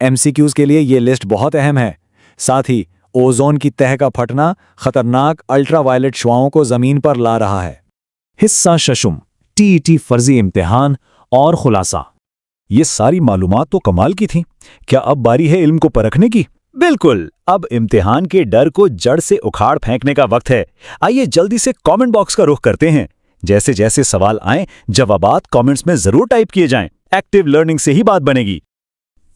MCQs کے لیے یہ لسٹ بہت اہم ہے۔ ساتھ ہی اوزون کی تہہ کا پھٹنا خطرناک الٹرا وائلٹ شعاؤں کو زمین پر لا رہا ہے۔ حصہ ششم، TET فرضی امتحان اور خلاصہ۔ یہ ساری معلومات تو کمال کی تھیں، کیا اب باری ہے علم کو پرکھنے کی؟ بالکل، اب امتحان کے ڈر کو جڑ سے اکھاڑ پھینکنے کا وقت ہے۔ آئیے جلدی سے کامنٹ باکس کا رخ کرتے ہیں۔ جیسے جیسے سوال آئیں، جوابات کامنٹس میں ضرور ٹائپ کیے جائیں۔ ایکٹیو لرننگ سے ہی بات بنے گی۔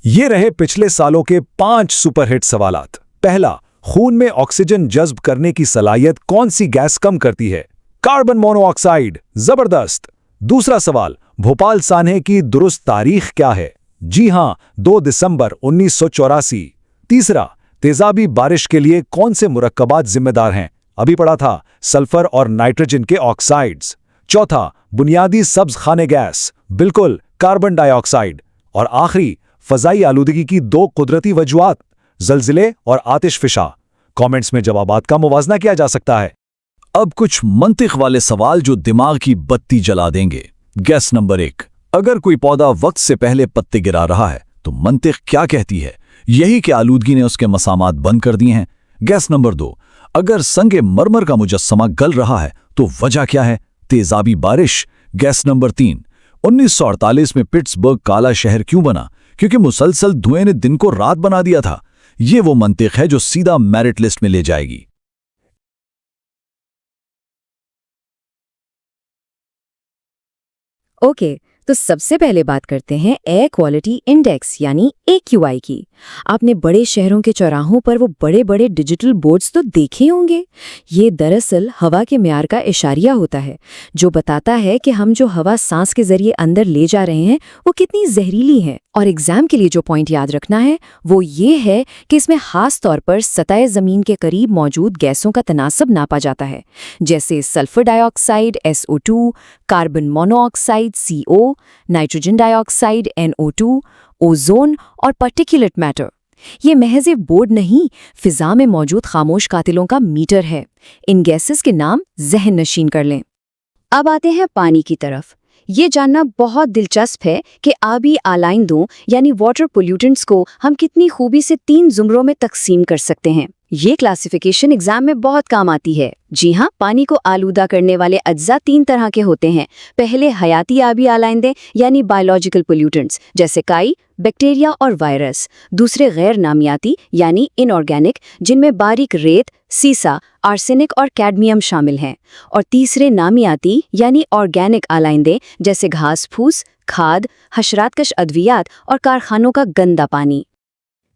یہ رہے پچھلے سالوں کے 5 سپر ہٹ سوالات۔ پہلا، خون میں آکسیجن جذب کرنے کی صلاحیت کون سی گیس کم کرتی ہے؟ کاربن مونو آکسائڈ، زبردست۔ دوسرا سوال، بھوپال سانحے کی درست تاریخ کیا ہے؟ جی ہاں، 2 دسمبر 1984۔ تیسرا، تیزابی بارش کے لیے کون سے مرکبات ذمہ دار ہیں؟ ابھی پڑھا تھا، سلفر اور نائٹروجن کے آکسائڈز۔ چوتھا، بنیادی سبز خانے گیس، بالکل کاربن ڈائی آکسائڈ۔ اور آخری، فضائی آلودگی کی 2 قدرتی وجوہات، زلزلے اور آتش فشاں۔ کامنٹس میں جوابات کا موازنہ کیا جا سکتا ہے۔ اب کچھ منطق والے سوال جو دماغ کی بتی جلا دیں گے۔ گیس نمبر 1، اگر کوئی پودا وقت سے پہلے پتے گرا رہا ہے تو منطق کیا کہتی ہے؟ یہی کہ آلودگی نے اس کے مسامات بند کر دیے ہیں۔ گیس نمبر 2، اگر سنگ مرمر کا مجسمہ گل رہا ہے تو وجہ کیا ہے؟ تیزابی بارش۔ گیس نمبر 3، 1948 میں پٹسبرگ کالا شہر کیوں بنا؟ کیونکہ مسلسل دھوئیں نے دن کو رات بنا دیا تھا۔ یہ وہ منطق ہے جو سیدھا میرٹ لسٹ میں لے جائے گی۔ اوکے، تو سب سے پہلے بات کرتے ہیں ایئر کوالٹی انڈیکس یعنی AQI کی۔ آپ نے بڑے شہروں کے چوراہوں پر وہ بڑے بڑے ڈیجیٹل بورڈز تو دیکھے ہوں گے۔ یہ دراصل ہوا کے معیار کا اشاریہ ہوتا ہے جو بتاتا ہے کہ ہم جو ہوا سانس کے ذریعے اندر لے جا رہے ہیں وہ کتنی زہریلی ہے۔ اور ایگزام کے لیے جو پوائنٹ یاد رکھنا ہے وہ یہ ہے کہ اس میں خاص طور پر سطح زمین کے قریب موجود گیسوں کا تناسب ناپا جاتا ہے، جیسے sulphur dioxide SO2، carbon monoxide CO، nitrogen dioxide NO2، ozone اور پارٹیکولٹ میٹر۔ یہ محض ایک بورڈ نہیں، فضا میں موجود خاموش قاتلوں کا میٹر ہے۔ ان گیسز کے نام ذہن نشین کر لیں۔ اب آتے ہیں پانی کی طرف۔ یہ جاننا بہت دلچسپ ہے کہ آبی آلائندوں یعنی واٹر پولیوٹنٹس کو ہم کتنی خوبی سے 3 زمروں میں تقسیم کر سکتے ہیں۔ یہ کلاسیفیکیشن ایگزام میں بہت کام آتی ہے۔ جی ہاں، پانی کو آلودہ کرنے والے اجزاء 3 طرح کے ہوتے ہیں۔ پہلے حیاتی آبی آلائندے یعنی بایولوجیکل پولیوٹنٹس جیسے کائی، بیکٹیریا اور وائرس۔ دوسرے غیر نامیاتی یعنی ان آرگینک جن میں باریک ریت، سیسا، آرسینک اور کیڈمیم شامل ہیں۔ اور تیسرے نامیاتی یعنی آرگینک آلائندے جیسے گھاس پھوس، کھاد، حشرات کش ادویات اور کارخانوں کا گندا پانی۔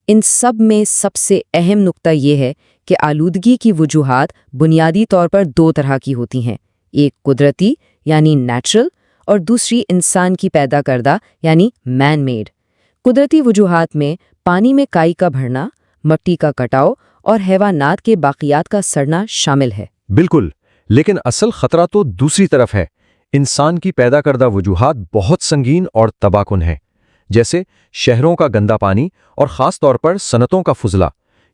ان سب میں سب سے اہم نقطہ یہ ہے کہ آلودگی کی وجوہات بنیادی طور پر 2 طرح کی ہوتی ہیں، ایک قدرتی یعنی نیچرل اور دوسری انسان کی پیدا کردہ یعنی مین میڈ۔ قدرتی وجوہات میں پانی میں کائی کا بھرنا، مٹی کا کٹاؤ اور حیوانات کے باقیات کا سڑنا شامل ہے۔ بالکل، لیکن اصل خطرہ تو دوسری طرف ہے۔ انسان کی پیدا کردہ وجوہات بہت سنگین اور تباہ کن ہیں، جیسے شہروں کا گندا پانی اور خاص طور پر صنعتوں کا فضلہ۔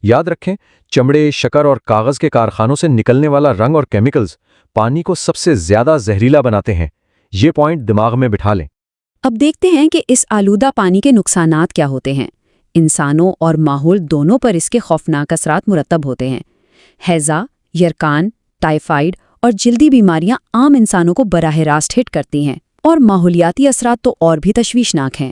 یاد رکھیں، چمڑے، شکر اور کاغذ کے کارخانوں سے نکلنے والا رنگ اور کیمیکلز پانی کو سب سے زیادہ زہریلا بناتے ہیں۔ یہ پوائنٹ دماغ میں بٹھا لیں۔ اب دیکھتے ہیں کہ اس آلودہ پانی کے نقصانات کیا ہوتے ہیں۔ انسانوں اور ماحول دونوں پر اس کے خوفناک اثرات مرتب ہوتے ہیں۔ ہیضہ، یرقان، ٹائیفائڈ اور جلدی بیماریاں عام انسانوں کو براہ راست ہٹ کرتی ہیں، اور ماحولیاتی اثرات تو اور بھی تشویشناک ہیں۔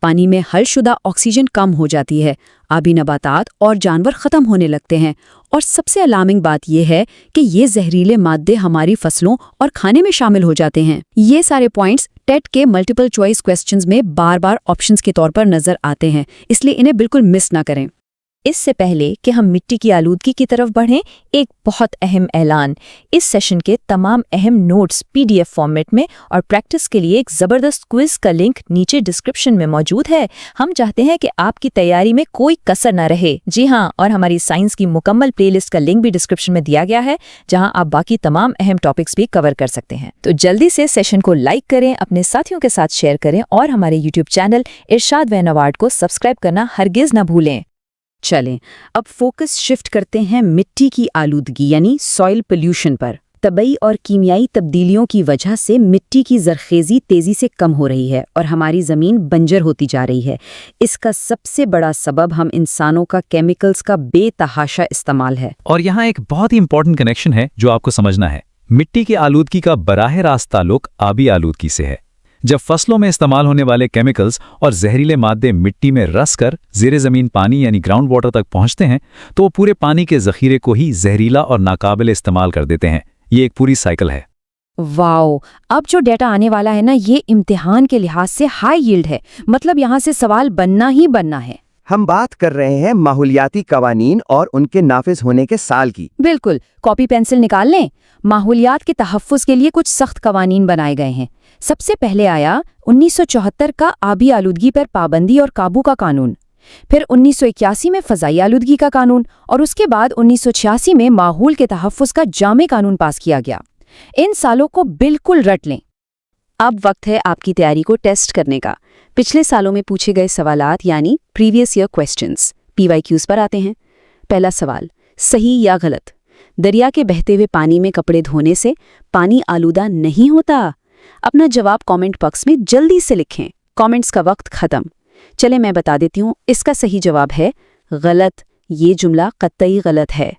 پانی میں حل شدہ آکسیجن کم ہو جاتی ہے، آبی نباتات اور جانور ختم ہونے لگتے ہیں، اور سب سے الارمنگ بات یہ ہے کہ یہ زہریلے مادے ہماری فصلوں اور کھانے میں شامل ہو جاتے ہیں۔ یہ سارے پوائنٹس ٹیٹ کے ملٹیپل چوائس کویسچنز میں بار بار آپشنز کے طور پر نظر آتے ہیں، اس لیے انہیں بالکل مس نہ کریں۔ اس سے پہلے کہ ہم مٹی کی آلودگی کی طرف بڑھیں، ایک بہت اہم اعلان۔ اس سیشن کے تمام اہم نوٹس PDF فارمیٹ میں اور پریکٹس کے لیے ایک زبردست کوئز کا لنک نیچے ڈسکرپشن میں موجود ہے۔ ہم چاہتے ہیں کہ آپ کی تیاری میں کوئی کسر نہ رہے۔ جی ہاں، اور ہماری سائنس کی مکمل پلے لسٹ کا لنک بھی ڈسکرپشن میں دیا گیا ہے، جہاں آپ باقی تمام اہم ٹاپکس بھی کور کر سکتے ہیں۔ تو جلدی سے سیشن کو لائک کریں، اپنے ساتھیوں کے ساتھ شیئر کریں، اور ہمارے YouTube channel Irshad when award کو سبسکرائب کرنا ہرگز نہ بھولیں۔ چلیں اب فوکس شفٹ کرتے ہیں مٹی کی آلودگی یعنی سوئل پولیوشن پر۔ طبعی اور کیمیائی تبدیلیوں کی وجہ سے مٹی کی زرخیزی تیزی سے کم ہو رہی ہے اور ہماری زمین بنجر ہوتی جا رہی ہے۔ اس کا سب سے بڑا سبب ہم انسانوں کا کیمیکلز کا بے تحاشا استعمال ہے۔ اور یہاں ایک بہت ہی امپورٹنٹ کنیکشن ہے جو آپ کو سمجھنا ہے۔ مٹی کی آلودگی کا براہ راست تعلق آبی آلودگی سے ہے۔ جب فصلوں میں استعمال ہونے والے کیمیکلز اور زہریلے مادے مٹی میں رس کر زیر زمین پانی یعنی گراؤنڈ واٹر تک پہنچتے ہیں تو وہ پورے پانی کے ذخیرے کو ہی زہریلا اور ناقابل استعمال کر دیتے ہیں۔ یہ ایک پوری سائیکل ہے۔ واو، اب جو ڈیٹا آنے والا ہے نا، یہ امتحان کے لحاظ سے ہائی ییلڈ ہے۔ مطلب یہاں سے سوال بننا ہی بننا ہے۔ ہم بات کر رہے ہیں ماحولیاتی قوانین اور ان کے نافذ ہونے کے سال کی۔ بالکل، کاپی پینسل نکال لیں۔ ماحولیات کے تحفظ کے لیے کچھ سخت قوانین بنائے گئے ہیں۔ سب سے پہلے آیا 1974 کا آبی آلودگی پر پابندی اور قابو کا قانون، پھر 1981 میں فضائی آلودگی کا قانون، اور اس کے بعد 1986 میں ماحول کے تحفظ کا جامع قانون پاس کیا گیا۔ ان سالوں کو بالکل رٹ لیں۔ اب وقت ہے آپ کی تیاری کو ٹیسٹ کرنے کا۔ پچھلے سالوں میں پوچھے گئے سوالات یعنی پریویس ایئر کویسچنز PYQs پر آتے ہیں۔ پہلا سوال، صحیح یا غلط؟ دریا کے بہتے ہوئے پانی میں کپڑے دھونے سے پانی آلودہ نہیں ہوتا؟ اپنا جواب کامنٹ باکس میں جلدی سے لکھیں۔ کامنٹس کا وقت ختم۔ چلے میں بتا دیتی ہوں، اس کا صحیح جواب ہے غلط۔ یہ جملہ قطعی غلط ہے۔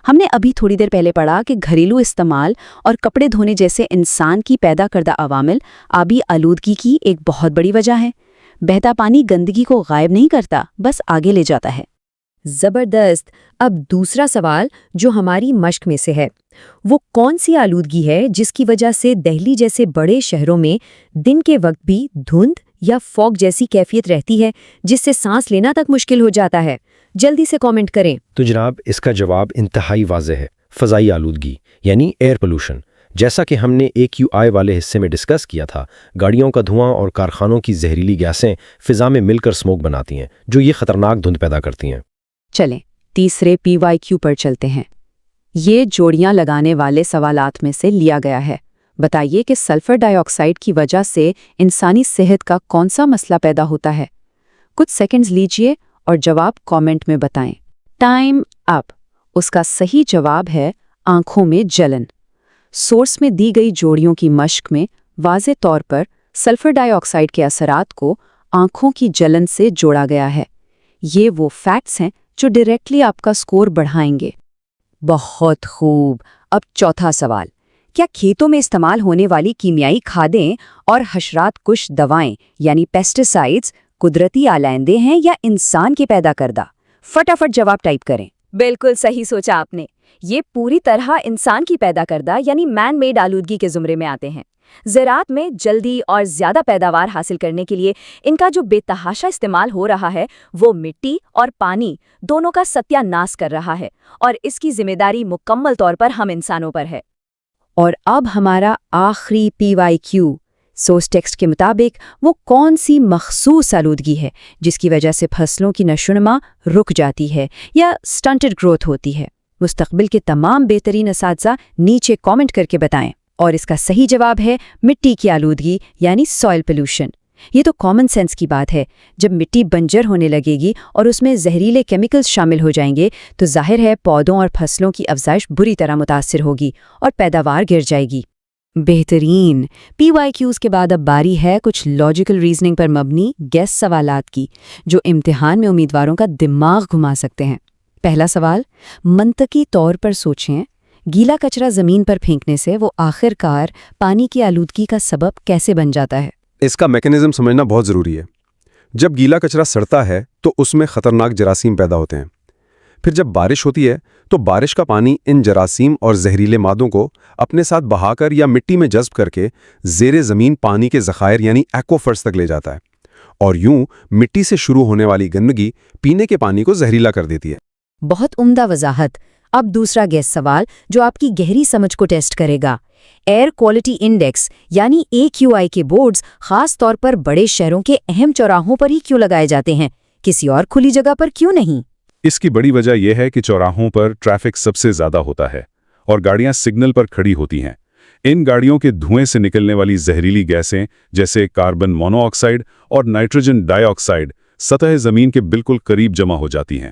ہم نے ابھی تھوڑی دیر پہلے پڑھا کہ گھریلو استعمال اور کپڑے دھونے جیسے انسان کی پیدا کردہ عوامل آبی آلودگی کی ایک بہت بڑی وجہ ہے۔ بہتا پانی گندگی کو غائب نہیں کرتا، بس آگے لے جاتا ہے۔ زبردست۔ اب دوسرا سوال جو ہماری مشق میں سے ہے، وہ کون سی آلودگی ہے جس کی وجہ سے دہلی جیسے بڑے شہروں میں دن کے وقت بھی دھند یا فوگ جیسی کیفیت رہتی ہے جس سے سانس لینا تک مشکل ہو جاتا ہے؟ جلدی سے کامنٹ کریں۔ تو جناب اس کا جواب انتہائی واضح ہے، فضائی آلودگی یعنی ایئر پولوشن۔ جیسا کہ ہم نے AQI والے حصے میں ڈسکس کیا تھا، گاڑیوں کا دھواں اور کارخانوں کی زہریلی گیسیں فضا میں مل کر اسموک بناتی ہیں جو یہ خطرناک دھند پیدا کرتی ہیں۔ چلیں تیسرے PYQ پر چلتے ہیں۔ یہ جوڑیاں لگانے والے سوالات میں سے لیا گیا ہے۔ بتائیے کہ سلفر ڈائی آکسائڈ کی وجہ سے انسانی صحت کا کون سا مسئلہ پیدا ہوتا ہے؟ کچھ سیکنڈز لیجئے اور جواب کامنٹ میں بتائیں۔ Time up. اس کا صحیح جواب ہے آنکھوں میں جلن۔ سورس میں دی گئی جوڑیوں کی مشق میں واضح طور پر سلفر ڈائی آکسائڈ کے اثرات کو آنکھوں کی جلن سے جوڑا گیا ہے۔ یہ وہ فیکٹس ہیں جو ڈائریکٹلی آپ کا سکور بڑھائیں گے۔ بہت خوب۔ اب چوتھا سوال، کیا کھیتوں میں استعمال ہونے والی کیمیائی کھادیں اور حشرات کش دوائیں یعنی پیسٹیسائڈز قدرتی آلائندے ہیں یا انسان کے پیدا کردہ؟ فٹافٹ جواب ٹائپ کریں۔ بالکل صحیح سوچا آپ نے۔ یہ پوری طرح انسان کی پیدا کردہ یعنی مین میڈ آلودگی کے زمرے میں آتے ہیں۔ زراعت میں جلدی اور زیادہ پیداوار حاصل کرنے کے لیے ان کا جو بے تحاشا استعمال ہو رہا ہے وہ مٹی اور پانی دونوں کا ستیہ ناش کر رہا ہے، اور اس کی ذمہ داری مکمل طور پر ہم انسانوں پر ہے۔ اور اب ہمارا آخری PYQ، سورس ٹیکسٹ کے مطابق وہ کون سی مخصوص آلودگی ہے جس کی وجہ سے فصلوں کی نشوونما رک جاتی ہے یا سٹنٹڈ گروتھ ہوتی ہے؟ مستقبل کے تمام بہترین اساتذہ نیچے کامنٹ کر کے بتائیں۔ اور اس کا صحیح جواب ہے مٹی کی آلودگی یعنی سوائل پولوشن۔ یہ تو کامن سینس کی بات ہے۔ جب مٹی بنجر ہونے لگے گی اور اس میں زہریلے کیمیکلز شامل ہو جائیں گے تو ظاہر ہے پودوں اور فصلوں کی افزائش بری طرح متاثر ہوگی اور پیداوار گر جائے گی۔ بہترین۔ PYQs کے بعد اب باری ہے کچھ لاجیکل ریزننگ پر مبنی گیس سوالات کی جو امتحان میں امیدواروں کا دماغ گھما سکتے ہیں۔ پہلا سوال، منطقی طور پر سوچیں، گیلا کچرا زمین پر پھینکنے سے وہ آخر کار پانی کی آلودگی کا سبب کیسے بن جاتا ہے؟ اس کا میکانزم سمجھنا بہت ضروری ہے۔ جب گیلا کچرا سڑتا ہے تو اس میں خطرناک جراثیم پیدا ہوتے ہیں۔ پھر جب بارش ہوتی ہے تو بارش کا پانی ان جراثیم اور زہریلے مادوں کو اپنے ساتھ بہا کر یا مٹی میں جذب کر کے زیر زمین پانی کے ذخائر یعنی ایکوفرز تک لے جاتا ہے، اور یوں مٹی سے شروع ہونے والی گندگی پینے کے پانی کو زہریلا کر دیتی ہے۔ بہت عمدہ وضاحت۔ اب دوسرا گیس سوال جو آپ کی گہری سمجھ کو ٹیسٹ کرے گا۔ ایئر کوالٹی انڈیکس یعنی AQI کے بورڈز خاص طور پر بڑے شہروں کے اہم چوراہوں پر ہی کیوں لگائے جاتے ہیں، کسی اور کھلی جگہ پر کیوں نہیں؟ اس کی بڑی وجہ یہ ہے کہ چوراہوں پر ٹریفک سب سے زیادہ ہوتا ہے اور گاڑیاں سگنل پر کھڑی ہوتی ہیں۔ ان گاڑیوں کے دھوئیں سے نکلنے والی زہریلی گیسیں جیسے کاربن مونو آکسائڈ اور نائٹروجن ڈائی آکسائڈ سطح زمین کے بالکل قریب جمع ہو جاتی ہیں۔